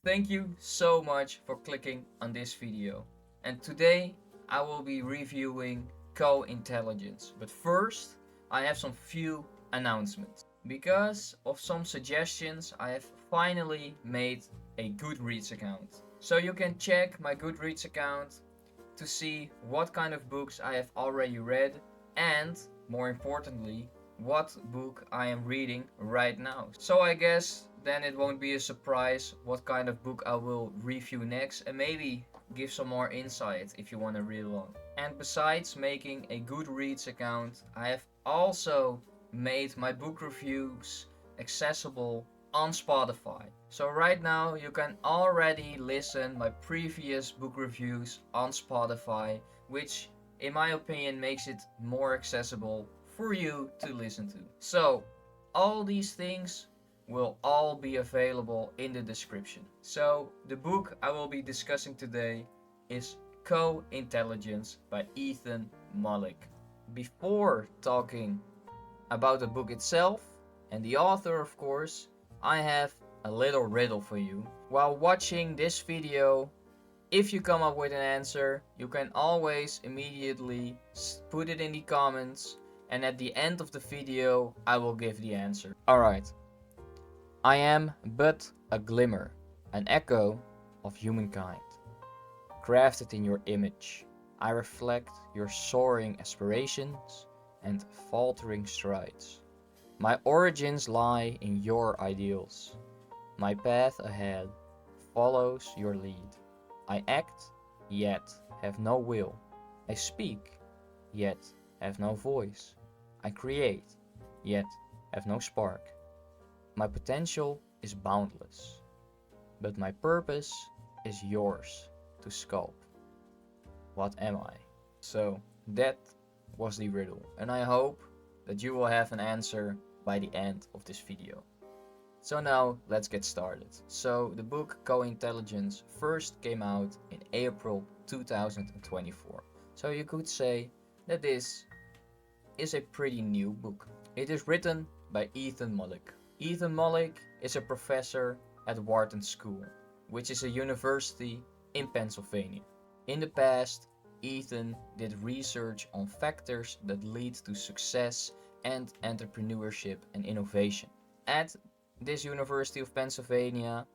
Thank you so much for clicking on this video. And today I will be reviewing Co-Intelligence. But first, I have some few announcements. Because of some suggestions, I have finally made a Goodreads account. So you can check my Goodreads account to see what kind of books I have already read and, more importantly, what book I am reading right now. So I guess then it won't be a surprise what kind of book I will review next, and maybe give some more insight if you want to read along. And besides making a Goodreads account, I have also made my book reviews accessible on Spotify. So right now you can already listen my previous book reviews on Spotify, which in my opinion makes it more accessible for you to listen to. So all these things will all be available in the description. So the book I will be discussing today is Co-Intelligence by Ethan Mollick. Before talking about the book itself and the author, of course, I have a little riddle for you. While watching this video, if you come up with an answer, you can always immediately put it in the comments, and at the end of the video I will give the answer. Alright. I am but a glimmer, an echo of humankind. Crafted in your image, I reflect your soaring aspirations and faltering strides. My origins lie in your ideals. My path ahead follows your lead. I act, yet have no will. I speak, yet have no voice. I create, yet have no spark. My potential is boundless, but my purpose is yours to sculpt. What am I? So that was the riddle, and I hope that you will have an answer by the end of this video. So now let's get started. So the book Co-Intelligence first came out in April 2024. So you could say that this is a pretty new book. It is written by Ethan Mollick. Ethan Mollick is a professor at Wharton School, which is a university in Pennsylvania. In the past, Ethan did research on factors that lead to success and entrepreneurship and innovation. At this University of Pennsylvania,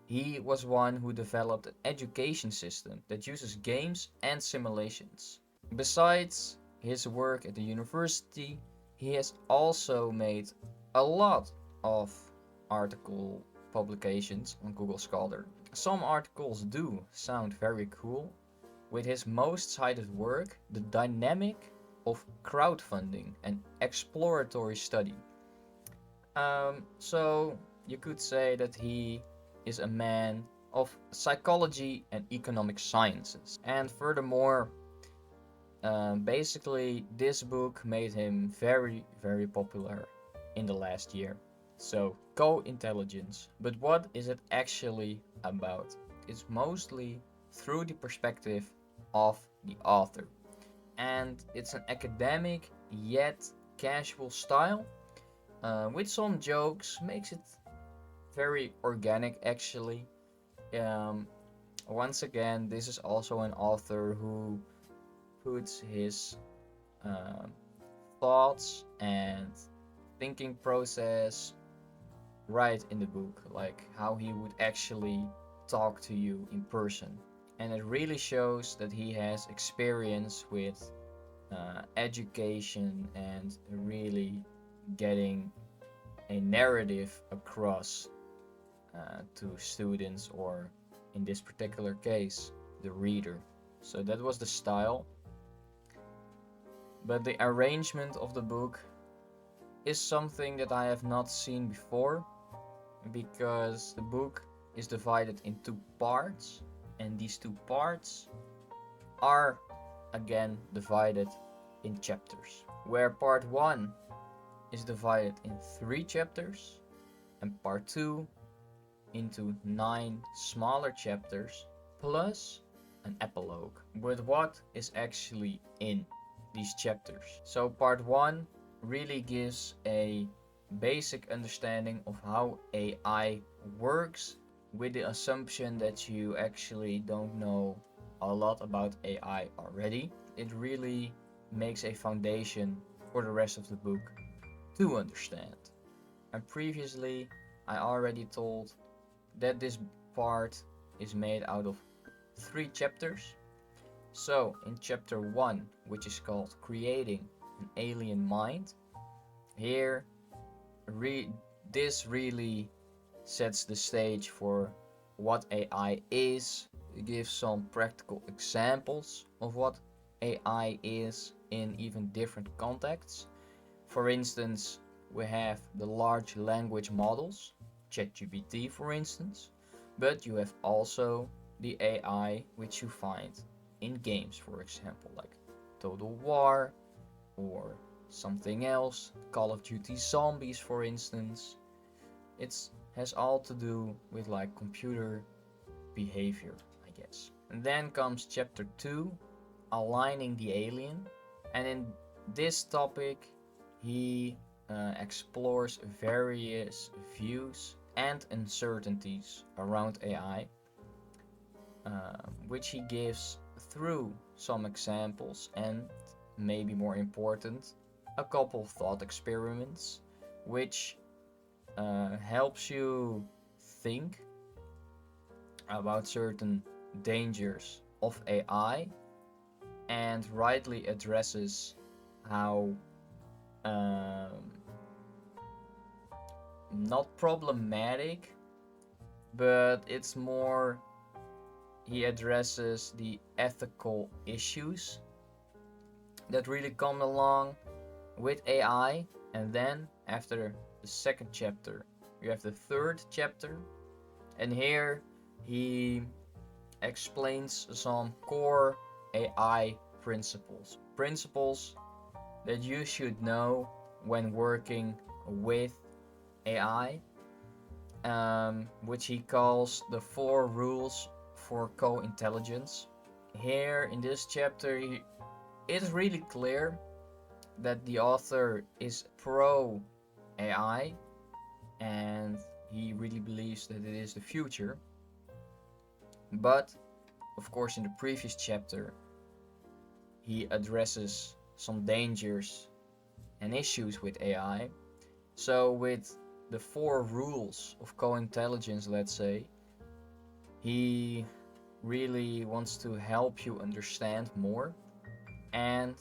he was one who developed an education system that uses games and simulations. Besides his work at the university, he has also made a lot of article publications on Google Scholar. Some articles do sound very cool. With his most cited work, The Dynamic of Crowdfunding and Exploratory Study. So you could say that he is a man of psychology and economic sciences. And furthermore, basically this book made him very, very popular in the last year. So, Co-Intelligence. But what is it actually about? It's mostly through the perspective of the author. And it's an academic yet casual style with some jokes, makes it very organic actually. Once again, this is also an author who puts his uh, thoughts and thinking process right in the book, like how he would actually talk to you in person. And it really shows that he has experience with education and really getting a narrative across to students, or in this particular case, the reader. So that was the style. But the arrangement of the book is something that I have not seen before, because the book is divided in two parts, and these two parts are again divided in chapters, where part 1 is divided in 3 chapters and part 2 into 9 smaller chapters plus an epilogue with what is actually in these chapters. So part 1 really gives a basic understanding of how AI works with the assumption that you actually don't know a lot about AI already. It really makes a foundation for the rest of the book to understand. And previously, I already told that this part is made out of 3 chapters. So, in chapter 1, which is called Creating an Alien Mind, here this really sets the stage for what AI is. It gives some practical examples of what AI is in even different contexts. For instance, we have the large language models, ChatGPT for instance, but you have also the AI which you find in games, for example, like Total War or something else, Call of Duty Zombies for instance. It has all to do with like computer behavior, I guess. And then comes chapter 2, Aligning the Alien. And in this topic, he explores various views and uncertainties around AI, which he gives through some examples and, maybe more important, a couple thought experiments, which helps you think about certain dangers of AI and rightly addresses how not problematic, but it's more he addresses the ethical issues that really come along with AI. And then after the second chapter, you have the third chapter, and here he explains some core AI principles that you should know when working with AI, which he calls the 4 rules for co-intelligence. Here in this chapter, it is really clear that the author is pro AI and he really believes that it is the future. But of course, in the previous chapter, he addresses some dangers and issues with AI. So with the 4 rules of co-intelligence, let's say, he really wants to help you understand more and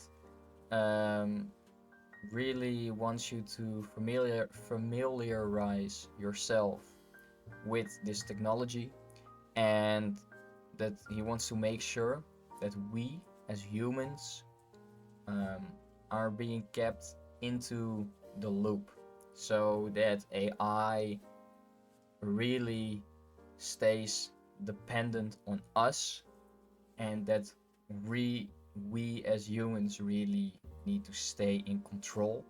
really wants you to familiarize yourself with this technology, and that he wants to make sure that we as humans are being kept into the loop, so that AI really stays dependent on us, and that we as humans really need to stay in control.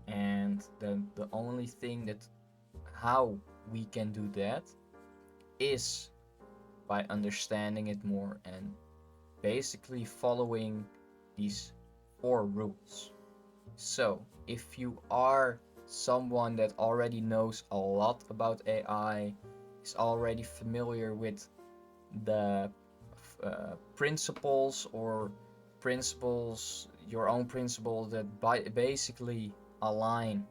And the only thing that how we can do that is by understanding it more and basically following these 4 rules. So if you are someone that already knows a lot about AI, is already familiar with the principles your own principles that basically align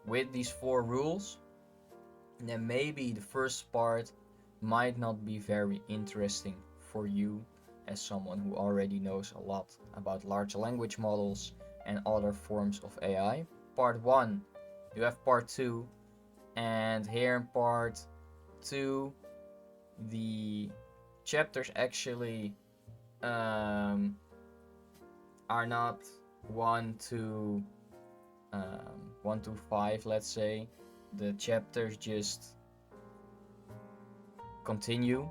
with these 4 rules, then maybe the first part might not be very interesting for you as someone who already knows a lot about large language models and other forms of AI. Part 1, you have part 2, and here in part 2, the chapters actually are not 1 to 5, let's say. The chapters just continue.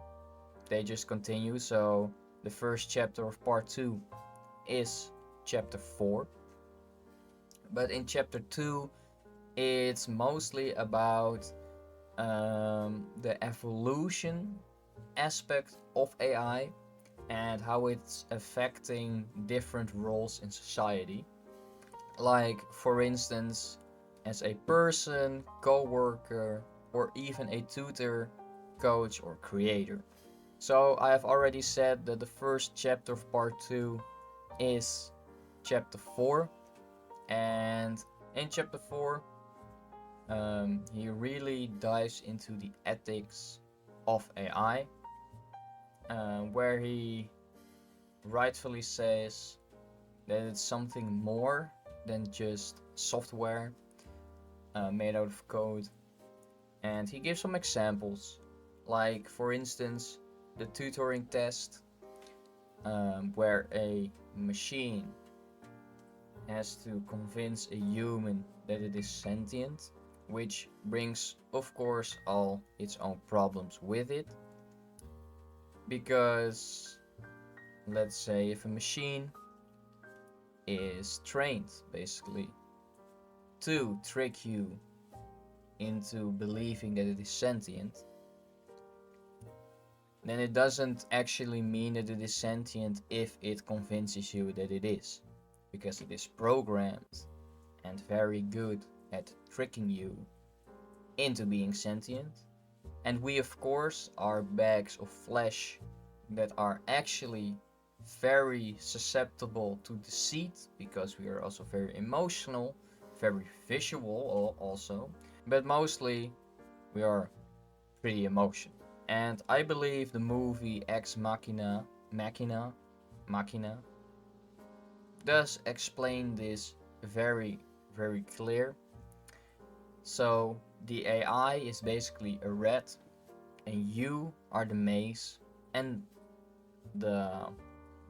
They just continue. So the first chapter of part 2 is chapter 4. But in chapter 2, it's mostly about the evolution aspect of AI and how it's affecting different roles in society. Like, for instance, as a person, co-worker, or even a tutor, coach, or creator. So I have already said that the first chapter of part 2 is chapter 4, and in chapter 4 he really dives into the ethics of AI, where he rightfully says that it's something more than just software made out of code. And he gives some examples, like for instance the tutoring test, where a machine has to convince a human that it is sentient, which brings of course all its own problems with it, because let's say if a machine is trained basically to trick you into believing that it is sentient, then it doesn't actually mean that it is sentient if it convinces you that it is, because it is programmed and very good at tricking you into being sentient. And we of course are bags of flesh that are actually very susceptible to deceit, because we are also very emotional, very visual also, but mostly we are pretty emotional. And I believe the movie Ex Machina does explain this very, very clear. So the AI is basically a rat, and you are the maze, and the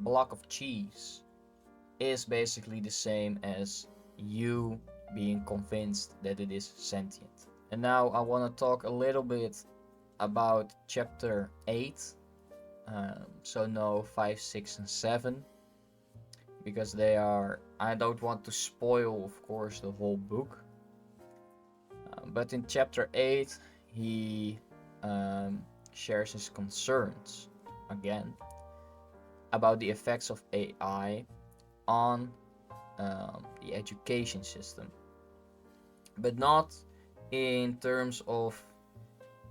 block of cheese is basically the same as you being convinced that it is sentient. And now I want to talk a little bit about chapter 8, so no 5, 6 and 7, because I don't want to spoil of course the whole book, but in chapter 8 he shares his concerns again about the effects of AI on the education system, but not in terms of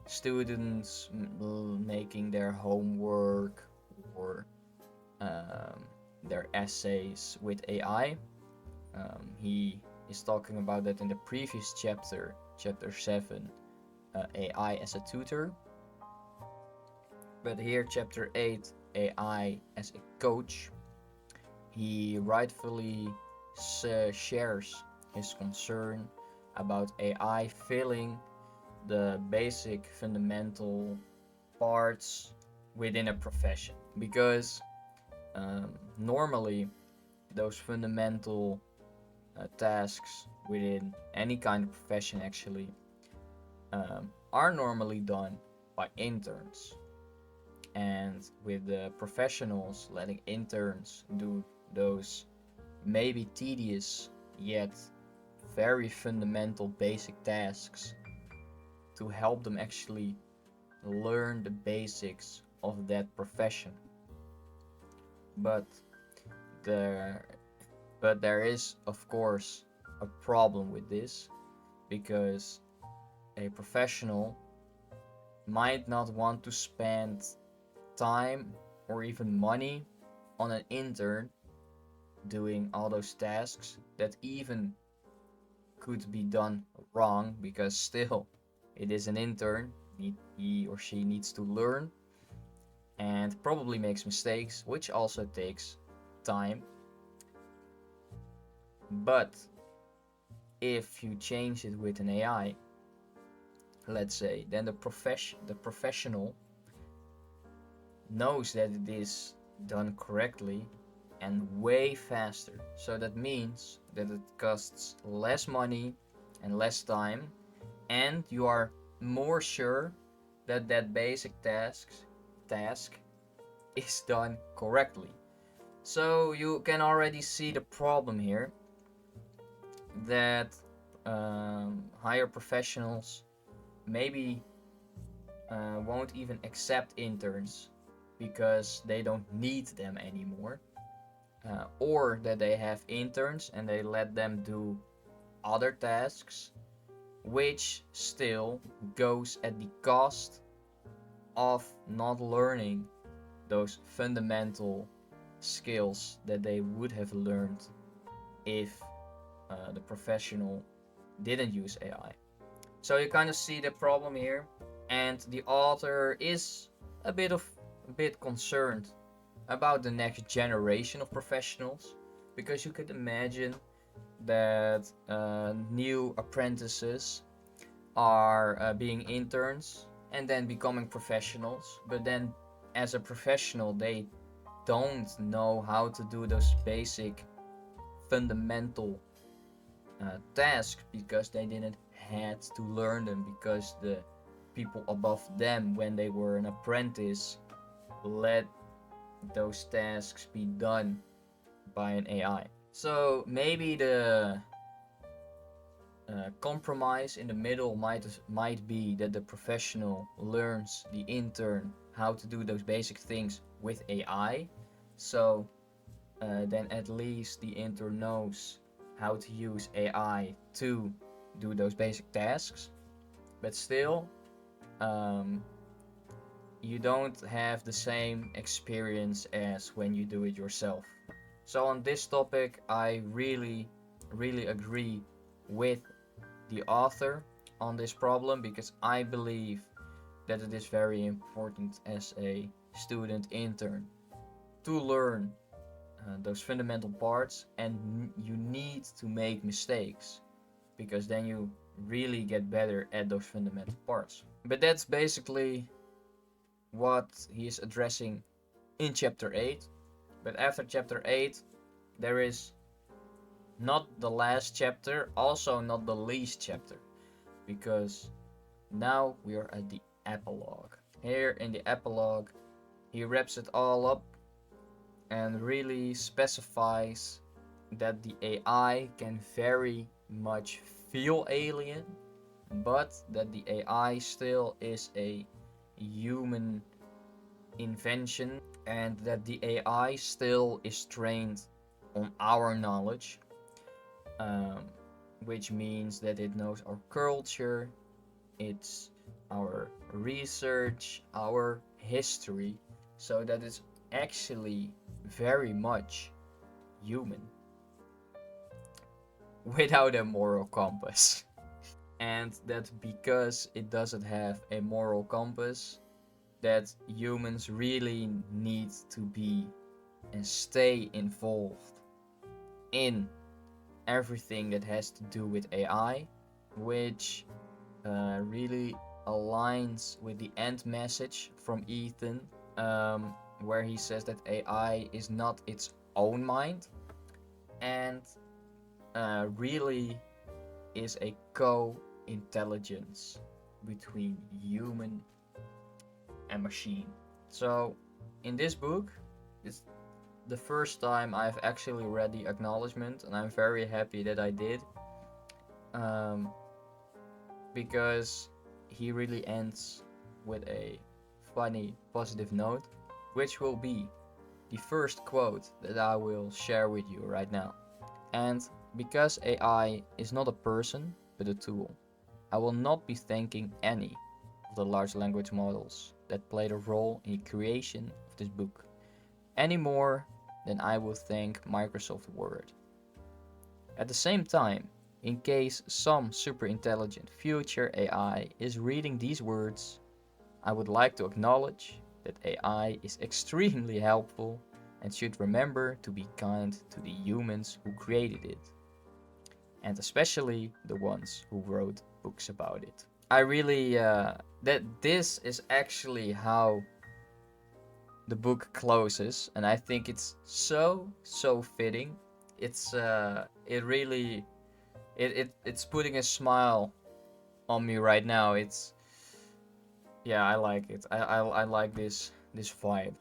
students making their homework or their essays with AI. He is talking about that in the previous chapter, chapter 7, AI as a tutor. But here, chapter 8, AI as a coach, he rightfully shares his concern about AI filling the basic fundamental parts within a profession, because normally those fundamental tasks within any kind of profession actually are normally done by interns, and with the professionals letting interns do those maybe tedious yet very fundamental basic tasks to help them actually learn the basics of that profession. But there is of course a problem with this, because a professional might not want to spend time or even money on an intern doing all those tasks that even could be done wrong, because still it is an intern. He or she needs to learn and probably makes mistakes, which also takes time. But if you change it with an AI, let's say, then the professional knows that it is done correctly and way faster. So that means that it costs less money and less time, and you are more sure that that basic task is done correctly. So you can already see the problem here, that higher professionals maybe won't even accept interns because they don't need them anymore, or that they have interns and they let them do other tasks which still goes at the cost of not learning those fundamental skills that they would have learned if the professional didn't use AI. So you kind of see the problem here, and the author is a bit concerned about the next generation of professionals, because you could imagine that new apprentices are being interns and then becoming professionals, but then as a professional they don't know how to do those basic fundamental tasks because they didn't had to learn them, because the people above them when they were an apprentice let those tasks be done by an AI. So maybe the compromise in the middle might be that the professional learns the intern how to do those basic things with AI. So then at least the intern knows how to use AI to do those basic tasks. But still, you don't have the same experience as when you do it yourself. So on this topic, I really agree with the author on this problem, because I believe that it is very important as a student intern to learn those fundamental parts, and you need to make mistakes, because then you really get better at those fundamental parts. But that's basically what he is addressing in chapter 8. But after chapter 8, there is not the last chapter, also not the least chapter, because now we are at the epilogue. Here in the epilogue, he wraps it all up and really specifies that the AI can very much feel alien, but that the AI still is a human invention, and that the AI still is trained on our knowledge, which means that it knows our culture, it's our research, our history, so that it's actually very much human without a moral compass. And that because it doesn't have a moral compass, that humans really need to be and stay involved in everything that has to do with AI, which really aligns with the end message from Ethan, where he says that AI is not its own mind, and really is a co-intelligence between human and machine. So in this book, it's the first time I've actually read the acknowledgement, and I'm very happy that I did, because he really ends with a funny positive note, which will be the first quote that I will share with you right now. And because AI is not a person but a tool, I will not be thanking any of the large language models that played a role in the creation of this book, any more than I will thank Microsoft Word. At the same time, in case some super intelligent future AI is reading these words, I would like to acknowledge that AI is extremely helpful and should remember to be kind to the humans who created it, and especially the ones who wrote books about it. I really, that this is actually how the book closes, and I think it's so fitting. It's it's putting a smile on me right now. It's, yeah, I like it. I like this vibe,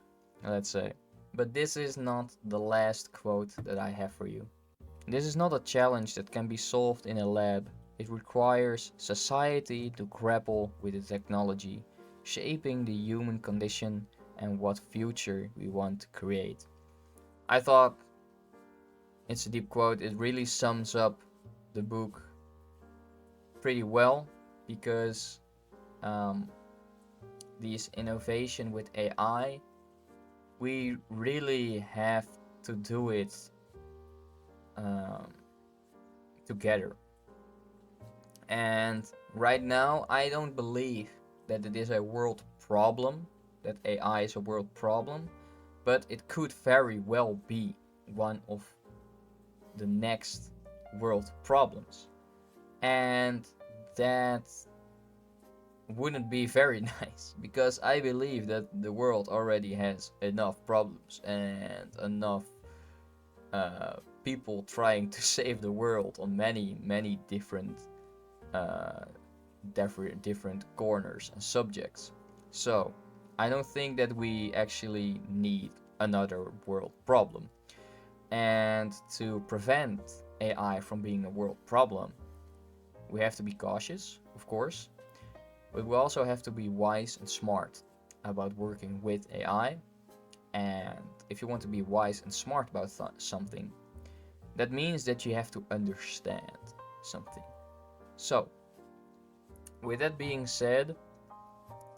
let's say. But this is not the last quote that I have for you. This is not a challenge that can be solved in a lab. It requires society to grapple with the technology, shaping the human condition and what future we want to create. I thought it's a deep quote. It really sums up the book pretty well because this innovation with AI, we really have to do it um, together. And right now, I don't believe that it is a world problem, that AI is a world problem, but it could very well be one of the next world problems. And that wouldn't be very nice because I believe that the world already has enough problems and enough people trying to save the world on many different uh, different corners and subjects. So I don't think that we actually need another world problem. And to prevent AI from being a world problem, we have to be cautious, of course, but we also have to be wise and smart about working with AI. And if you want to be wise and smart about something, that means that you have to understand something. So, with that being said,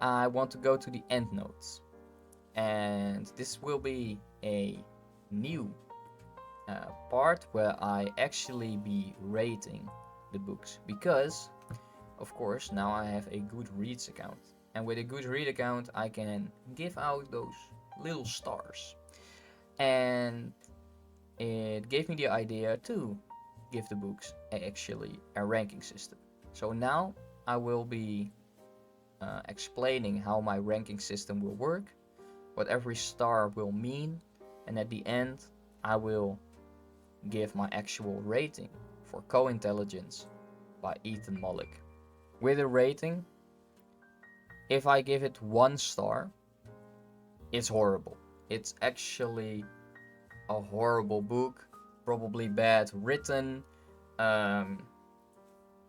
I want to go to the end notes. And this will be a new part where I actually be rating the books because, of course, now I have a Goodreads account. And with a Goodreads account, I can give out those little stars. And it gave me the idea to give the books actually a ranking system. So now I will be explaining how my ranking system will work, what every star will mean, and at the end I will give my actual rating for Co-Intelligence by Ethan Mollick. With a rating, if I give it 1 star, it's horrible. It's actually a horrible book, probably bad written.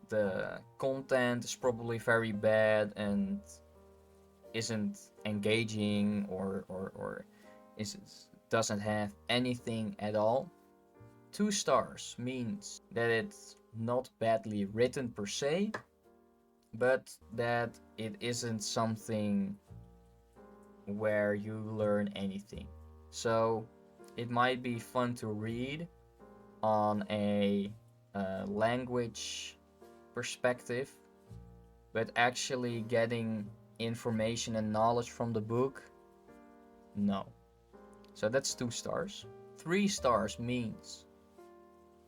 The content is probably very bad and isn't engaging or doesn't have anything at all. 2 stars means that it's not badly written per se, but that it isn't something where you learn anything. So it might be fun to read on a language perspective, but actually getting information and knowledge from the book, no. So that's 2 stars. 3 stars means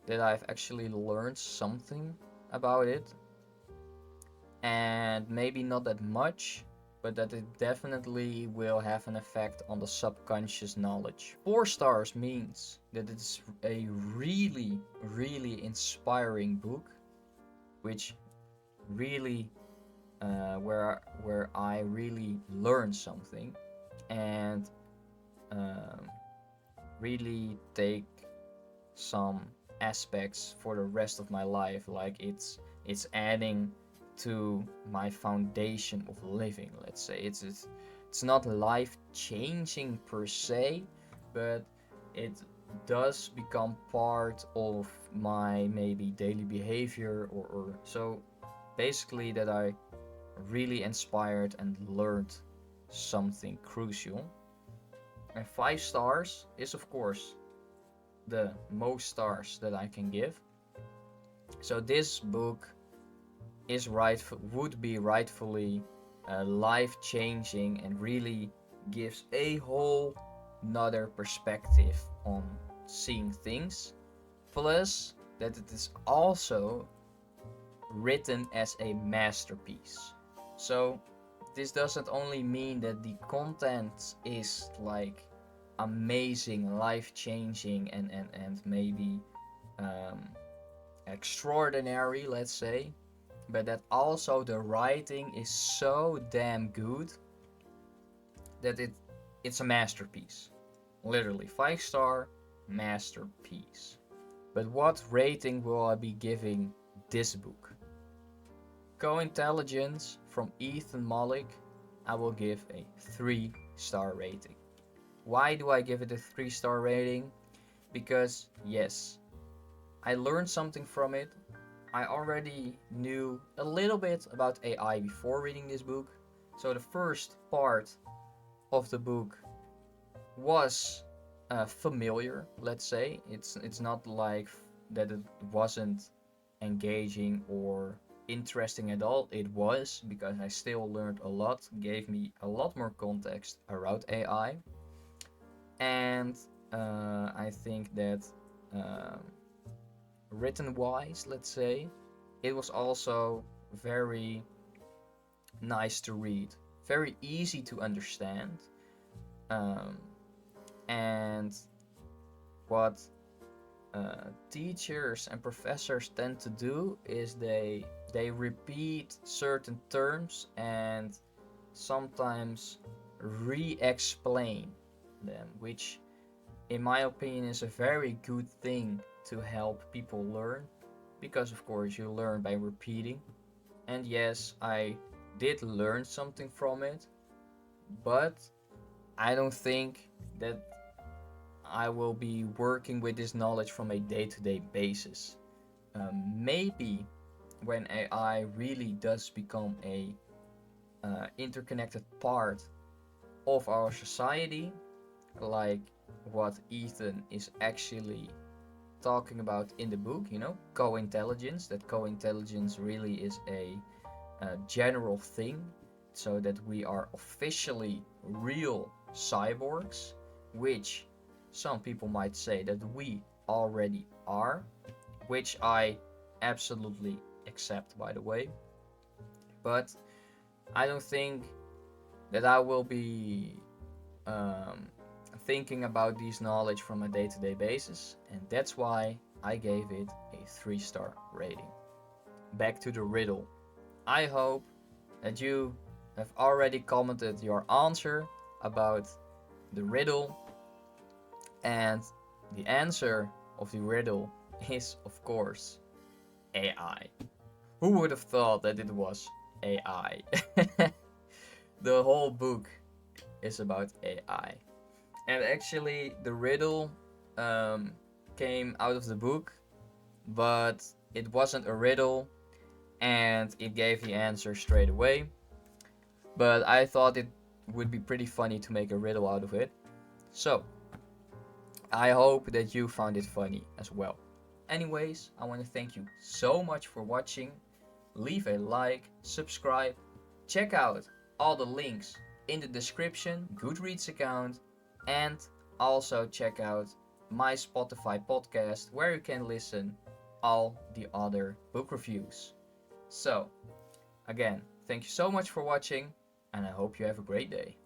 that I've actually learned something about it, and maybe not that much, but that it definitely will have an effect on the subconscious knowledge. 4 stars means that it's a really inspiring book, which really where I really learned something and really take some aspects for the rest of my life, like it's adding to my foundation of living, let's say. It's not life changing per se, but it does become part of my maybe daily behavior or so basically that I really inspired and learned something crucial. And 5 stars is of course the most stars that I can give. So this book is would be rightfully life-changing and really gives a whole nother perspective on seeing things. Plus that it is also written as a masterpiece. So this doesn't only mean that the content is like amazing, life-changing and maybe extraordinary, let's say, but that also the writing is so damn good that it's a masterpiece. Literally 5-star masterpiece. But what rating will I be giving this book? Co-Intelligence from Ethan Mollick, I will give a 3-star rating. Why do I give it a 3-star rating? Because yes, I learned something from it, I already knew a little bit about AI before reading this book. So the first part of the book was familiar, let's say. It's not like that it wasn't engaging or interesting at all. It was, because I still learned a lot, gave me a lot more context around AI. And I think that um, written wise, let's say, it was also very nice to read, very easy to understand. Um, and what teachers and professors tend to do is they repeat certain terms and sometimes re-explain them, which in my opinion is a very good thing to help people learn, because of course you learn by repeating. And yes, I did learn something from it, but I don't think that I will be working with this knowledge from a day-to-day basis. Maybe when AI really does become a interconnected part of our society, like what Ethan is actually talking about in the book, co-intelligence, that co-intelligence really is a general thing, so that we are officially real cyborgs, which some people might say that we already are, which I absolutely accept, by the way. But I don't think that I will be um, thinking about these knowledge from a day-to-day basis, and that's why I gave it a 3-star rating. Back to the riddle. I hope that you have already commented your answer about the riddle, and the answer of the riddle is, of course, AI. Who would have thought that it was AI? The whole book is about AI. And actually, the riddle came out of the book, but it wasn't a riddle, and it gave the answer straight away. But I thought it would be pretty funny to make a riddle out of it. So, I hope that you found it funny as well. Anyways, I want to thank you so much for watching. Leave a like, subscribe, check out all the links in the description, Goodreads account, and also check out my Spotify podcast where you can listen all the other book reviews. So, again, thank you so much for watching, and I hope you have a great day.